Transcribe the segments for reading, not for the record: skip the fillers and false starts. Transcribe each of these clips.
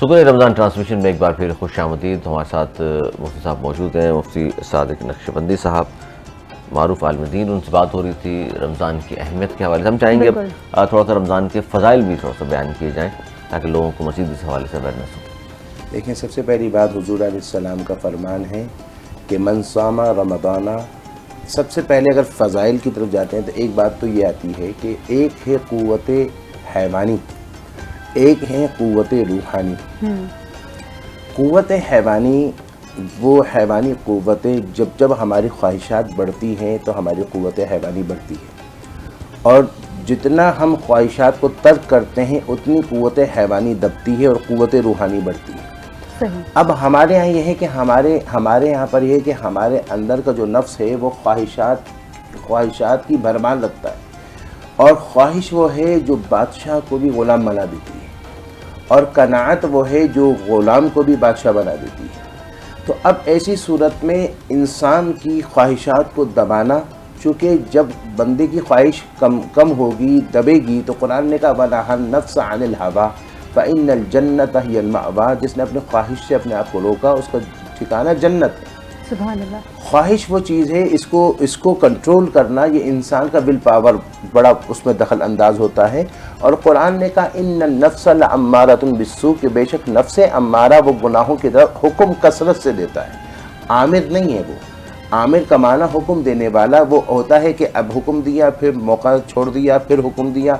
سکون رمضان ٹرانسمیشن میں ایک بار پھر خوش آمدید. ہمارے ساتھ مفتی صاحب موجود ہیں, مفتی صادق نقشبندی صاحب, معروف عالم دین. ان سے بات ہو رہی تھی رمضان کی اہمیت کے حوالے سے. ہم چاہیں گے تھوڑا سا رمضان کے فضائل بھی تھوڑا سا بیان کیے جائیں تاکہ لوگوں کو مزید اس حوالے سے اویئرنیس ہو. دیکھیں, سب سے پہلی بات حضور علیہ السلام کا فرمان ہے کہ من صام رمضان. سب سے پہلے اگر فضائل کی طرف جاتے ہیں تو ایک بات تو یہ آتی ہے کہ ایک ہے قوت حیوانی, ایک ہے قوت روحانی. قوت حیوانی, وہ حیوانی قوتیں جب ہماری خواہشات بڑھتی ہیں تو ہماری قوت حیوانی بڑھتی ہے, اور جتنا ہم خواہشات کو ترک کرتے ہیں اتنی قوت حیوانی دبتی ہے اور قوت روحانی بڑھتی ہے. اب ہمارے یہاں یہ ہے کہ ہمارے یہاں پر یہ ہے کہ ہمارے اندر کا جو نفس ہے وہ خواہشات کی بھرمار رکھتا ہے, اور خواہش وہ ہے جو بادشاہ کو بھی غلام بنا دیتی ہے, اور قناعت وہ ہے جو غلام کو بھی بادشاہ بنا دیتی ہے. تو اب ایسی صورت میں انسان کی خواہشات کو دبانا, چونکہ جب بندے کی خواہش کم ہوگی, دبے گی, تو قرآن نے کہا وَنَهَا النَّفْسَ عَنِ الْهَوَىٰ فَإِنَّ الْجَنَّةَ هِيَ الْمَأْوَىٰ. جس نے اپنے خواہش سے اپنے آپ کو روکا اس کا ٹھکانہ جنت ہے. سبحان اللہ. خواہش وہ چیز ہے, اس کو کنٹرول کرنا یہ انسان کا ول پاور بڑا اس میں دخل انداز ہوتا ہے. اور قرآن نے کہا ان النفس لامارۃ بالسوء, کہ بے شک نفس امارہ وہ گناہوں کی طرف حکم کثرت سے دیتا ہے. عامر نہیں ہے وہ. عامر کا معنی حکم دینے والا وہ ہوتا ہے کہ اب حکم دیا پھر موقع چھوڑ دیا پھر حکم دیا.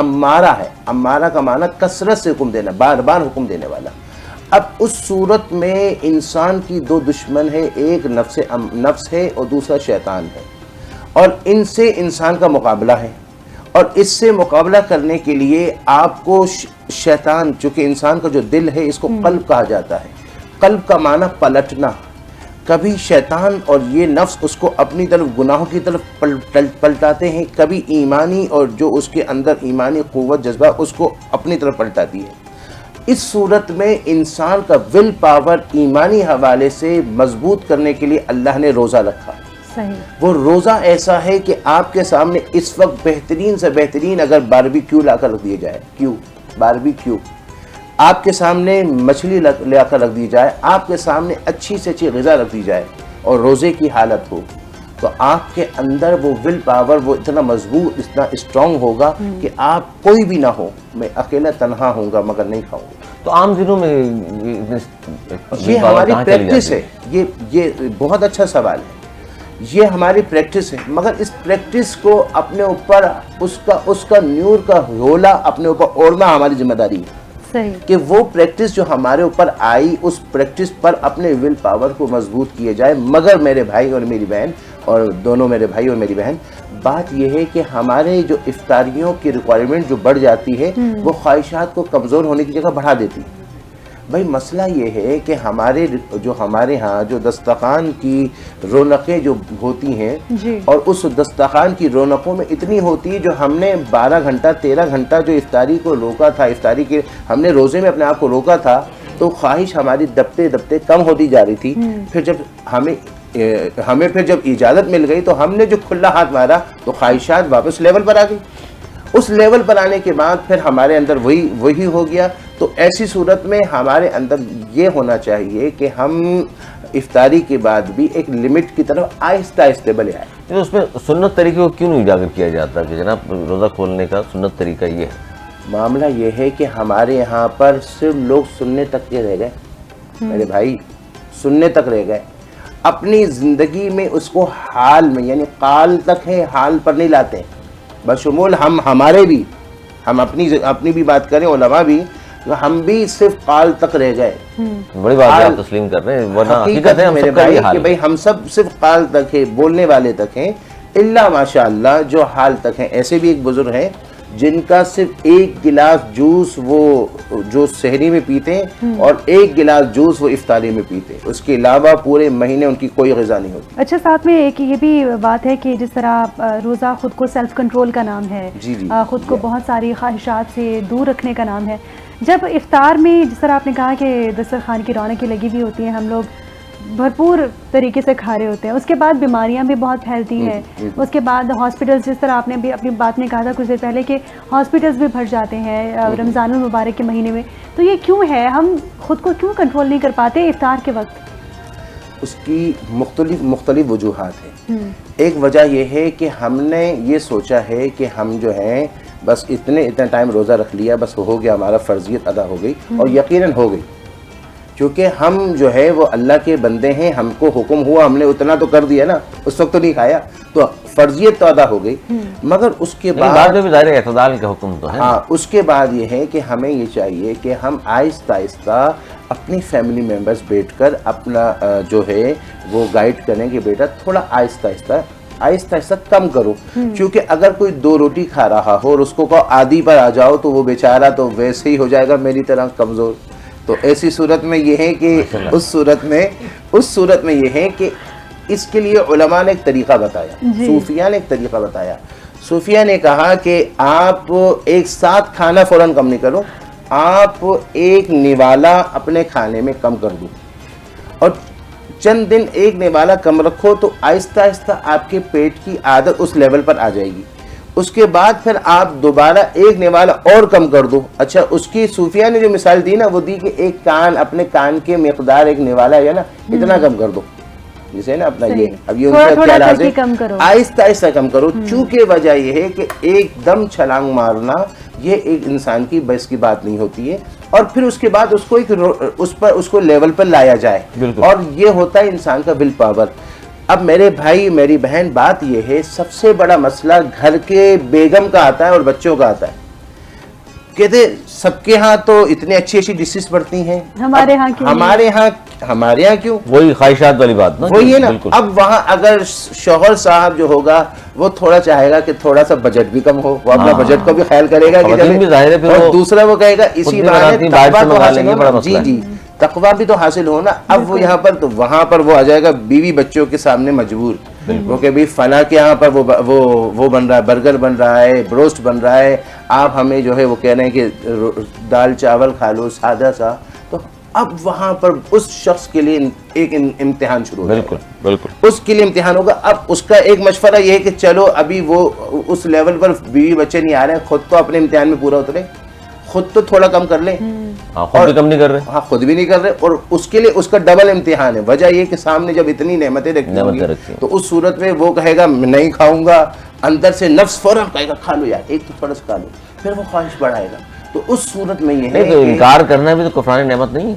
امارہ ہے, امارہ کا معنی کثرت سے حکم دینا, بار بار حکم دینے والا. اب اس صورت میں انسان کی دو دشمن ہے, ایک نفس ہے اور دوسرا شیطان ہے, اور ان سے انسان کا مقابلہ ہے. اور اس سے مقابلہ کرنے کے لیے آپ کو شیطان, چونکہ انسان کا جو دل ہے اس کو قلب کہا جاتا ہے, قلب کا معنی پلٹنا. کبھی شیطان اور یہ نفس اس کو اپنی طرف گناہوں کی طرف پلٹاتے ہیں, کبھی ایمانی اور جو اس کے اندر ایمانی قوت جذبہ اس کو اپنی طرف پلٹاتی ہے. اس صورت میں انسان کا ول پاور ایمانی حوالے سے مضبوط کرنے کے لیے اللہ نے روزہ رکھا. وہ روزہ ایسا ہے کہ آپ کے سامنے اس وقت بہترین سے بہترین اگر باربیکیو لا کر رکھ دیا جائے, باربیکیو آپ کے سامنے مچھلی لا کر رکھ دی جائے, آپ کے سامنے اچھی سے اچھی غذا رکھ دی جائے اور روزے کی حالت ہو, تو آپ کے اندر وہ ول پاور وہ اتنا مضبوط, اتنا اسٹرانگ ہوگا کہ آپ کوئی بھی نہ ہو, میں اکیلا تنہا ہوں گا مگر نہیں کھاؤں گا. تو عام دنوں میں یہ ہماری پریکٹس ہے. یہ بہت اچھا سوال ہے. یہ ہماری پریکٹس ہے, مگر اس پریکٹس کو اپنے اوپر اس کا نیور کا حولہ اپنے اوپر اوڑھنا ہماری ذمہ داری ہے. کہ وہ پریکٹس جو ہمارے اوپر آئی اس پریکٹس پر اپنے ول پاور کو مضبوط کیے جائے. مگر میرے بھائی اور میری بہن, اور دونوں میرے بھائی اور میری بہن, بات یہ ہے کہ ہمارے جو افطاریوں کی ریکوائرمنٹ جو بڑھ جاتی ہے وہ خواہشات کو کمزور ہونے کی جگہ بڑھا دیتی. بھائی مسئلہ یہ ہے کہ ہمارے ہاں جو دسترخوان کی رونقیں جو ہوتی ہیں, اور اس دسترخوان کی رونقوں میں اتنی ہوتی ہے جو ہم نے 12 گھنٹہ 13 گھنٹہ جو افطاری کو روکا تھا, افطاری کے ہم نے روزے میں اپنے آپ کو روکا تھا, تو خواہش ہماری دبتے دبتے کم ہوتی جا رہی تھی. پھر جب ہمیں جب اجازت مل گئی تو ہم نے جو کھلا ہاتھ مارا تو خواہشات واپس لیول پر آ گئی. اس لیول پر آنے کے بعد پھر ہمارے اندر وہی ہو گیا. تو ایسی صورت میں ہمارے اندر یہ ہونا چاہیے کہ ہم افطاری کے بعد بھی ایک لمٹ کی طرف آہستہ آہستہ بلے آئے. اس میں سنت طریقے کو کیوں نہیں اجاگر کیا جاتا کہ جناب روزہ کھولنے کا سنت طریقہ یہ ہے؟ معاملہ یہ ہے کہ ہمارے یہاں پر صرف لوگ سننے تک کے رہ گئے, میرے بھائی, سننے تک رہ گئے. اپنی زندگی میں اس کو حال میں, یعنی قال تک ہے, حال پر نہیں لاتے. بشمول ہمارے بھی, ہم اپنی بھی بات کریں, علماء بھی, ہم بھی صرف قال تک رہ گئے. بڑی بات ہے, آپ تسلیم کر رہے ہیں, ورنہ حقیقت ہے میرے بھائی کہ بھائی ہم سب صرف قال تک ہے, بولنے والے تک ہیں. اللہ ماشاءاللہ جو حال تک ہیں. ایسے بھی ایک بزرگ ہیں جن کا صرف ایک گلاس جوس وہ جو سحری میں پیتے ہیں اور ایک گلاس جوس وہ افطاری میں پیتے, اس کے علاوہ پورے مہینے ان کی کوئی غذا نہیں ہوتی. اچھا, ساتھ میں ایک یہ بھی بات ہے کہ جس طرح روزہ خود کو سیلف کنٹرول کا نام ہے, خود کو بہت ساری خواہشات سے دور رکھنے کا نام ہے. جب افطار میں جس طرح آپ نے کہا کہ دسترخوان کی رونقیں لگی ہوئی ہوتی ہیں, ہم لوگ بھرپور طریقے سے کھا رہے ہوتے ہیں، اس کے بعد بیماریاں بھی بہت پھیلتی ہیں، اس کے بعد ہاسپٹلز، جس طرح آپ نے بھی اپنی بات میں کہا تھا کچھ دیر پہلے کہ ہاسپٹلز بھی بھر جاتے ہیں رمضان المبارک کے مہینے میں، تو یہ کیوں ہے؟ ہم خود کو کیوں کنٹرول نہیں کر پاتے افطار کے وقت؟ اس کی مختلف وجوہات ہیں. ایک وجہ یہ ہے کہ ہم نے یہ سوچا ہے کہ ہم جو ہیں بس اتنا ٹائم روزہ رکھ لیا، بس ہو گیا، ہمارا فرضیت ادا ہو گئی، اور یقیناً ہو گئی، کیونکہ ہم جو ہے وہ اللہ کے بندے ہیں، ہم کو حکم ہوا، ہم نے اتنا تو کر دیا نا، اس وقت تو نہیں کھایا، تو فرضیت تو ادا ہو گئی. مگر اس کے بعد میں بھی ظاہر اعتدال کا حکم تو ہے. ہاں، اس کے بعد یہ ہے کہ ہمیں یہ چاہیے کہ ہم آہستہ آہستہ اپنی فیملی ممبرز بیٹھ کر اپنا جو ہے وہ گائیڈ کریں کہ بیٹا تھوڑا آہستہ آہستہ کم کرو، کیونکہ اگر کوئی 2 روٹی کھا رہا ہو اور اس کو کہو آدھی پر آ جاؤ تو وہ بیچارہ تو ویسے ہی ہو جائے گا میری طرح کمزور. تو ایسی صورت میں یہ ہے کہ اس صورت میں یہ ہے کہ اس کے لیے علماء نے ایک طریقہ بتایا، صوفیاء نے ایک طریقہ بتایا. صوفیاء نے کہا کہ آپ ایک ساتھ کھانا فوراً کم نہیں کرو، آپ ایک نوالا اپنے کھانے میں کم کر دو، اور چند دن ایک نوالا کم رکھو تو آہستہ آہستہ آپ کے پیٹ کی عادت اس لیول پر آ جائے گی. اس کے بعد پھر آپ دوبارہ ایک نوالا اور کم کر دو. اچھا، اس کی صوفیاء نے جو مثال دی نا، وہ دی کہ ایک کان، اپنے کان کے مقدار ایک نوالا ہے نا، اتنا کم کر دو، جسے نا اپنا یہ اب یہ ان کا کیا لازم ہے، آہستہ آہستہ کم کرو. چونکہ وجہ یہ ہے کہ ایک دم چھلانگ مارنا یہ ایک انسان کی بس کی بات نہیں ہوتی ہے، اور پھر اس کے بعد اس کو اس کو لیول پر لایا جائے، اور یہ ہوتا ہے انسان کا ول پاور. اب میرے بھائی میری بہن، بات یہ ہے سب سے بڑا مسئلہ گھر کے بیگم کا آتا ہے اور بچوں کا آتا ہے. کہتے سب کے ہاں تو اتنے اچھی ڈشز بڑھتی ہیں، ہمارے ہاں کیوں؟ وہی خواہشات والی بات نا، وہی ہے نا. اب وہاں اگر شوہر صاحب جو ہوگا وہ تھوڑا چاہے گا کہ تھوڑا سا بجٹ بھی کم ہو، وہ اپنا بجٹ کو بھی خیال کرے گا کہ اور دوسرا وہ کہے گا اسی بہانے تقویٰ تو حاصل ہونا. جی تقویٰ بھی تو حاصل ہونا. اب وہ یہاں پر تو وہاں پر وہ آ جائے گا بیوی بچوں کے سامنے مجبور، وہ کہ بھی فلاں کے یہاں پر وہ بن رہا ہے، برگر بن رہا ہے، بروسٹ بن رہا ہے، آپ ہمیں جو ہے وہ کہہ رہے ہیں کہ دال چاول کھا لو سادہ سا. تو اب وہاں پر اس شخص کے لیے ایک امتحان شروع ہوگا. بالکل اس کے لیے امتحان ہوگا. اب اس کا ایک مشورہ یہ ہے کہ چلو ابھی وہ اس لیول پر بیوی بچے نہیں آ رہے ہیں، خود تو اپنے امتحان میں پورا اترے، خود تو تھوڑا کم کر لیں. خود بھی کم نہیں کر رہے. ہاں، خود بھی نہیں کر رہے، اور اس کے لیے اس کا ڈبل امتحان ہے. وجہ یہ کہ سامنے جب اتنی نعمتیں رکھی ہوں گی تو اس صورت میں وہ کہے گا میں نہیں کھاؤں گا، اندر سے نفس فوراً کہے گا کھا لو یار، ایک تو تھوڑا سا کھا لو، پھر وہ خواہش بڑھائے گا. تو اس صورت میں یہ ہے کہ انکار کرنا بھی تو کفران نعمت نہیں ہے.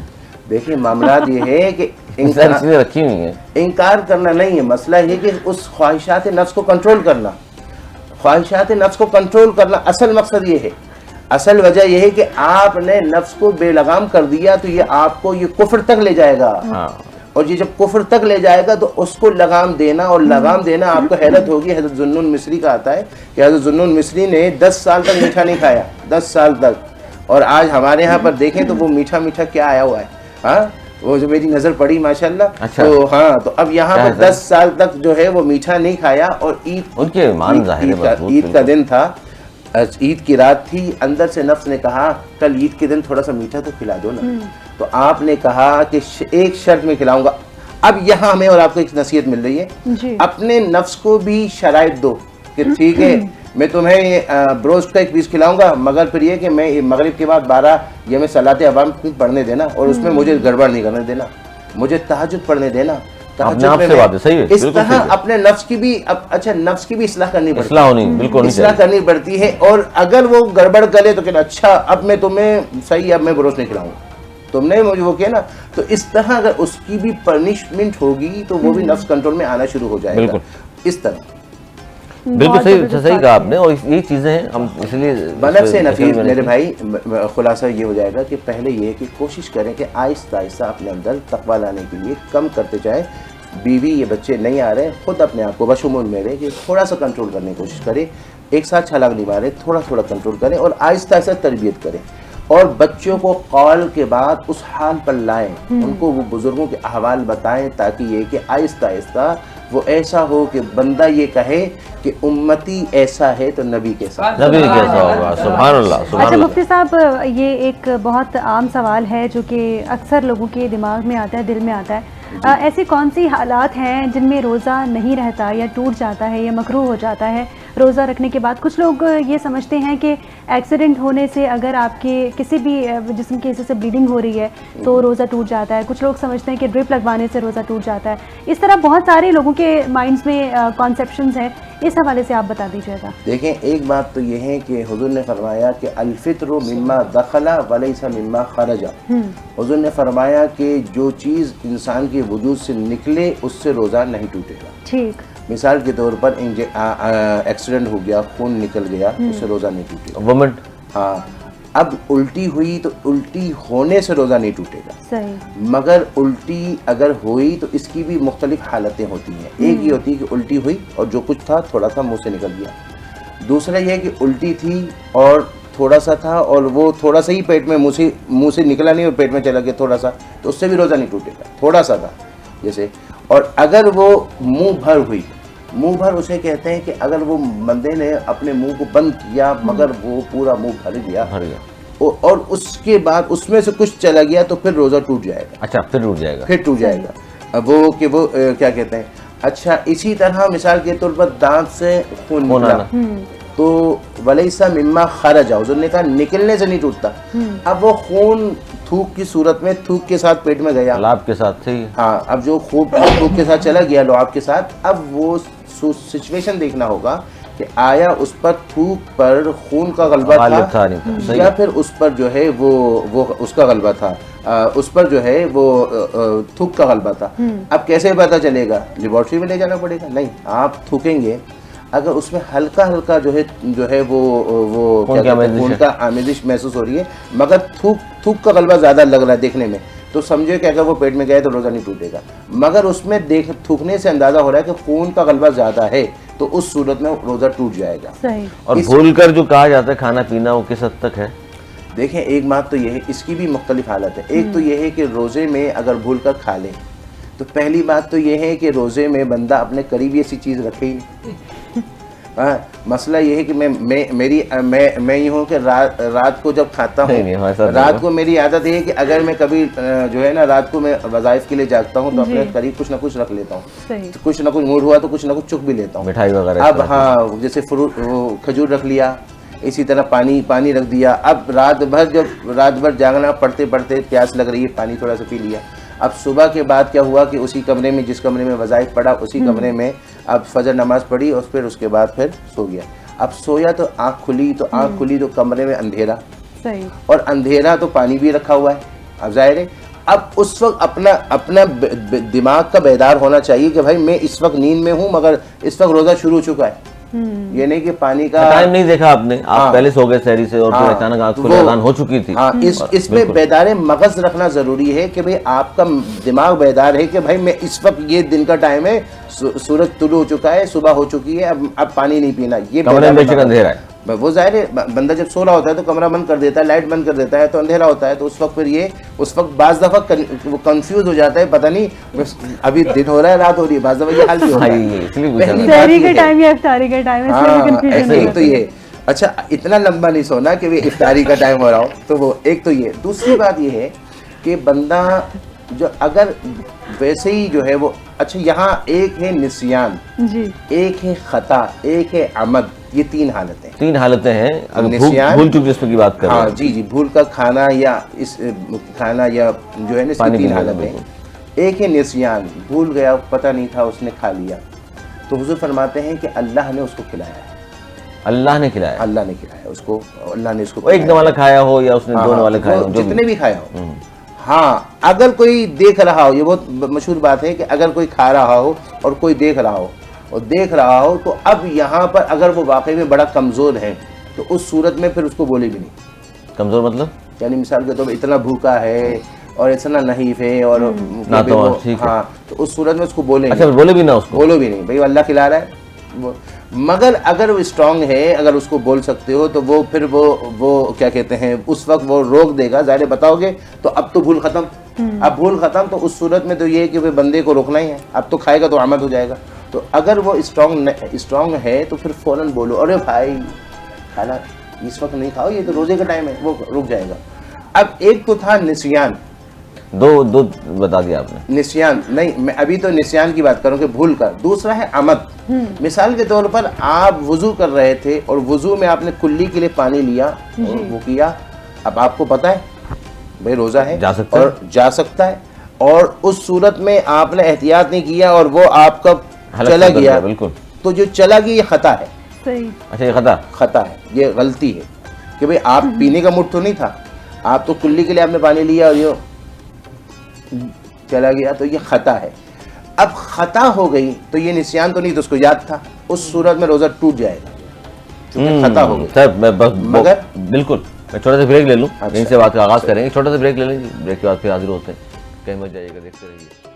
دیکھیں معاملات یہ ہے کہ رکھی ہوئی ہیں، انکار کرنا نہیں ہے، مسئلہ یہ کہ اس خواہشات نفس کو کنٹرول کرنا، خواہشات نفس کو کنٹرول کرنا اصل مقصد یہ ہے. اصل وجہ یہ ہے کہ آپ نے نفس کو بے لگام کر دیا تو یہ آپ کو یہ کفر تک لے جائے گا، اور یہ جب کفر تک لے جائے گا تو اس کو لگام دینا، اور لگام دینا آپ کو حیرت ہوگی. حضرت ذوالنون مصری کا آتا ہے کہ حضرت ذوالنون مصری نے 10 سال تک میٹھا نہیں کھایا، 10 سال تک. اور آج ہمارے یہاں پر دیکھیں تو وہ میٹھا کیا آیا ہوا ہے. ہاں، وہ جو میری نظر پڑی ماشاءاللہ. تو ہاں، تو اب یہاں پر 10 سال تک جو ہے وہ میٹھا نہیں کھایا. اور عید کا دن تھا، عید کی رات تھی، اندر سے نفس نے کہا کل عید کے دن تھوڑا سا میٹھا تو کھلا دو نا. تو آپ نے کہا کہ ایک شرط میں کھلاؤں گا. اب یہاں ہمیں اور آپ کو ایک نصیحت مل رہی ہے، اپنے نفس کو بھی شرائط دو کہ ٹھیک ہے میں تمہیں بروسٹ کا 1 پیس کھلاؤں گا، مگر پھر یہ کہ میں مغرب کے بعد 12 یہ میں صلاۃ عوام پڑھنے دینا، اور اس میں مجھے گڑبڑ نہیں کرنے دینا، مجھے تہجد پڑھنے دینا. اس طرح اپنے نفس کی بھی اچھا نفس کی بھی اصلاح کرنی پڑتی ہے. اور اگر وہ گڑبڑ کرے تو کہ اچھا اب میں تمہیں صحیح، اب میں بروسٹ نہیں کھلاؤں گا، تم نے مجھے وہ کیا نا. تو اس طرح اگر اس کی بھی پنشمنٹ ہوگی تو وہ بھی نفس کنٹرول میں آنا شروع ہو جائے گا. اس طرح بالکل صحیح کہا آپ نے. اور یہ چیزیں ہیں ہم اس لیے بنفس نفیس میرے بھائی خلاصہ یہ ہو جائے گا کہ پہلے یہ کہ کوشش کریں کہ آہستہ آہستہ اپنے اندر تقویٰ لانے کے لیے کم کرتے جائیں. بیوی یہ بچے نہیں آ رہے، خود اپنے آپ کو بشمول میرے کہ تھوڑا سا کنٹرول کرنے کی کوشش کریں. ایک ساتھ چھلانگ نہیں مارے، تھوڑا کنٹرول کریں اور آہستہ آہستہ تربیت کریں. اور بچوں کو قول کے بعد اس حال پر لائیں، ان کو وہ بزرگوں کے احوال بتائیں، تاکہ یہ کہ آہستہ آہستہ وہ ایسا ہو کہ بندہ یہ کہے کہ امتی ایسا ہے تو نبی کیسا ہوگا. سبحان اللہ. اچھا مفتی صاحب، یہ ایک بہت عام سوال ہے جو کہ اکثر لوگوں کے دماغ میں آتا ہے، دل میں آتا ہے. ایسی کون سی حالات ہیں جن میں روزہ نہیں رہتا یا ٹوٹ جاتا ہے یا مکروہ ہو جاتا ہے روزہ رکھنے کے بعد؟ کچھ لوگ یہ سمجھتے ہیں کہ ایکسیڈنٹ ہونے سے اگر آپ کے کسی بھی جسم کے حصے سے بلیڈنگ ہو رہی ہے تو روزہ ٹوٹ جاتا ہے. کچھ لوگ سمجھتے ہیں کہ ڈرپ لگوانے سے روزہ ٹوٹ جاتا ہے. اس طرح بہت سارے لوگوں کے مائنڈز میں کانسیپشنز ہیں. اس حوالے سے آپ بتا دیجیے گا. دیکھیں ایک بات تو یہ ہے کہ حضور نے فرمایا کہ الفطر مما دخل ولیس مما خرج. حضور نے فرمایا کہ جو چیز انسان کے وجود سے نکلے اس سے روزہ نہیں ٹوٹے گا. ٹھیک. مثال کے طور پر ایکسیڈنٹ ہو گیا, خون نکل گیا, اس سے روزہ نہیں ٹوٹے گا. وومنٹ, ہاں. اب الٹی ہوئی تو الٹی ہونے سے روزہ نہیں ٹوٹے گا. صحیح. مگر الٹی اگر ہوئی تو اس کی بھی مختلف حالتیں ہوتی ہیں. ایک یہ ہوتی ہے کہ الٹی ہوئی اور جو کچھ تھا تھوڑا سا منہ سے نکل گیا. دوسرا یہ کہ الٹی تھی اور تھوڑا سا تھا اور وہ تھوڑا سا ہی پیٹ میں منہ سے نکلا نہیں اور پیٹ میں چلا گیا تھوڑا سا, تو اس سے بھی روزہ نہیں ٹوٹے گا. تھوڑا سا تھا جیسے. اور اگر وہ منہ بھر ہوئی, منہ بھر اسے کہتے ہیں کہ اگر وہ بندے نے اپنے منہ کو بند کیا مگر وہ پورا منہ بھر گیا اور اس کے بعد اس میں سے کچھ چلا گیا تو پھر روزہ ٹوٹ جائے گا. اچھا پھر ٹوٹ جائے گا. پھر ٹوٹ جائے گا. وہ کہ وہ کیا کہتے ہیں. اچھا اسی طرح مثال کے طور پر دانت سے خون نکلا تو ولیسا مما خرج, حضور نے کہا نکلنے سے نہیں ٹوٹتا. اب وہ خون تھوک کی صورت میں تھوک کے ساتھ پیٹ میں گیا, لعاب کے ساتھ صحیح. ہاں. اب جو خوب تھوک کے ساتھ چلا گیا لعاب کے ساتھ, اب وہ سچویشن دیکھنا ہوگا کہ آیا اس پر تھوک پر خون کا غلبہ تھا یا پھر اس پر جو ہے وہ اس کا غلبہ تھا, اس پر جو ہے وہ تھوک کا غلبہ تھا. اب کیسے پتہ چلے گا؟ لیبارٹری میں لے جانا پڑے گا. نہیں, آپ تھوکیں گے, اگر اس میں ہلکا ہلکا جو ہے وہ خون کا آمیزش محسوس ہو رہی ہے مگر تھوک کا غلبہ زیادہ لگ رہا ہے دیکھنے میں, تو سمجھے کہ اگر وہ پیٹ میں گئے تو روزہ نہیں ٹوٹے گا. مگر اس میں تھوکنے سے اندازہ ہو رہا ہے کہ خون کا غلبہ زیادہ ہے تو اس صورت میں روزہ ٹوٹ جائے گا. اور بھول کر جو کہا جاتا ہے کھانا پینا وہ کس حد تک ہے؟ دیکھیں ایک بات تو یہ ہے, اس کی بھی مختلف حالت ہے. ایک تو یہ ہے کہ روزے میں اگر بھول کر کھا لے تو پہلی بات تو یہ ہے کہ روزے میں بندہ اپنے قریب ایسی چیز رکھے ہی نہیں. مسئلہ یہ ہے کہ میں یہ ہوں کہ رات کو جب کھاتا ہوں, رات کو میری عادت یہ ہے کہ اگر میں کبھی جو ہے نا رات کو میں وظائف کے لیے جاگتا ہوں تو اپنے قریب کچھ نہ کچھ رکھ لیتا ہوں. کچھ نہ کچھ موڈ ہوا تو کچھ نہ کچھ چک بھی لیتا ہوں, مٹھائی وغیرہ. اب ہاں جیسے کھجور رکھ لیا, اسی طرح پانی رکھ دیا. اب رات بھر جاگنا, پڑھتے پڑھتے پیاس لگ رہی ہے, پانی تھوڑا سا پی لیا. اب صبح کے بعد کیا ہوا کہ اسی کمرے میں جس کمرے میں وظائف پڑھا اسی کمرے میں اب فجر نماز پڑھی اور پھر اس کے بعد پھر سو گیا. اب سویا تو آنکھ کھلی تو کمرے میں اندھیرا, اور اندھیرا تو پانی بھی رکھا ہوا ہے. اب ظاہر ہے اب اس وقت اپنا دماغ کا بیدار ہونا چاہیے کہ بھائی میں اس وقت نیند میں ہوں مگر اس وقت روزہ شروع ہو چکا ہے. یہ نہیں کہ پانی کا ٹائم نہیں دیکھا آپ نے, آپ پہلے سو گئے سحری سے اور پھر اچانک آنکھ کھلی, اذان ہو چکی تھی. اس میں بیدار مغز رکھنا ضروری ہے کہ بھئی آپ کا دماغ بیدار ہے کہ بھائی میں اس وقت یہ دن کا ٹائم ہے, سورج طلوع ہو چکا ہے, صبح ہو چکی ہے, اب پانی نہیں پینا. یہ کمرے میں بے شک اندھیرا ہے. وہ ظاہر ہے بندہ جب سو رہا ہوتا ہے تو کمرہ بند کر دیتا ہے, لائٹ بند کر دیتا ہے تو اندھیرا ہوتا ہے. تو اس وقت پھر اس وقت بعض دفعہ وہ کنفیوز ہو جاتا ہے, پتہ نہیں ابھی دن ہو رہا ہے رات ہو رہی ہے, بعض دفعہ یہ حال بھی ہوتا ہے. سحری کے ٹائم یا افطاری کے ٹائم, ایک تو یہ. اچھا اتنا لمبا نہیں سونا کہ افطاری کا ٹائم ہو رہا ہو, تو وہ ایک تو یہ. دوسری بات یہ ہے کہ بندہ جو اگر ویسے ہی جو ہے وہ, اچھا یہاں ایک ہے نسیان, ایک ہے خطا, ایک ہے عمد. یہ تین حالتیں ہیں. بھول چکی اس کی بات کر رہے ہیں. ہاں جی, بھول کا کھانا یا کھانا یا جو ہے نا, اس کی تین حالتیں. ایک ہے نسیان, بھول گیا, پتہ نہیں تھا, اس نے کھا لیا, تو حضور فرماتے ہیں کہ اللہ نے اس کو کھلایا ہے. اللہ نے کھلایا اس کو, اللہ نے اس کو ایک نوالا کھایا ہو یا اس نے دو نوالے کھائے ہو, جتنے بھی کھایا ہو. ہاں اگر کوئی دیکھ رہا ہو, یہ بہت مشہور بات ہے کہ اگر کوئی کھا رہا ہو اور کوئی دیکھ رہا ہو تو اب یہاں پر اگر وہ واقعی میں بڑا کمزور ہے تو اس صورت میں پھر اس کو بولے بھی نہیں. کمزور مطلب یعنی مثال کے طور پر اتنا بھوکا ہے اور اتنا نحیف ہے اور ہاں, تو اس صورت میں اس کو بولے بھی نہیں بھائی اللہ کھلا رہا ہے. مگر اگر وہ اسٹرانگ ہے, اگر اس کو بول سکتے ہو تو وہ پھر وہ کیا کہتے ہیں اس وقت وہ روک دے گا. ظاہر بتاؤ گے تو اب تو بھول ختم, تو اس صورت میں تو یہ ہے کہ بندے کو روکنا ہی ہے. اب تو کھائے گا تو عمد ہو جائے گا. تو اگر وہ اسٹرانگ ہے تو پھر فوراً بولو, ارے بھائی کھانا اس وقت نہیں کھاؤ, یہ تو روزے کا ٹائم ہے, وہ رک جائے گا. اب ایک تو تھا نسیان, دو بتا دیا آپ نے. نسیان نہیں, میں ابھی تو نسیان کی بات کروں کہ بھول کر. دوسرا ہے عمد. مثال کے طور پر آپ وضو کر رہے تھے اور وضو میں آپ نے کلی کے لیے پانی لیا اور وہ کیا, اب آپ کو پتا ہے بھائی روزہ ہے اور جا سکتا ہے, اور اس صورت میں آپ نے احتیاط نہیں کیا اور وہ آپ کا چلا گیا, بالکل, تو جو چلا گیا یہ خطا ہے. صحیح. اچھا, یہ خطا ہے, یہ غلطی ہے کہ بھئی آپ پینے کا موڈ تو نہیں تھا, آپ تو کلی کے لیے آپ نے پانی لیا اور یہ چلا گیا, تو یہ خطا ہے. اب خطا ہو گئی تو یہ نسیان تو نہیں, تو اس کو یاد تھا, اس صورت میں روزہ ٹوٹ جائے گا چونکہ خطا ہو گئی. مگر بالکل, میں چھوٹا سا بریک لے لوں, یہیں سے بات کا آغاز کریں گے, چھوٹا سا بریک لے لیں, بریک کے بعد پھر حاضر ہوتے ہیں. کہیں مت جائیے گا, دیکھتے رہیے.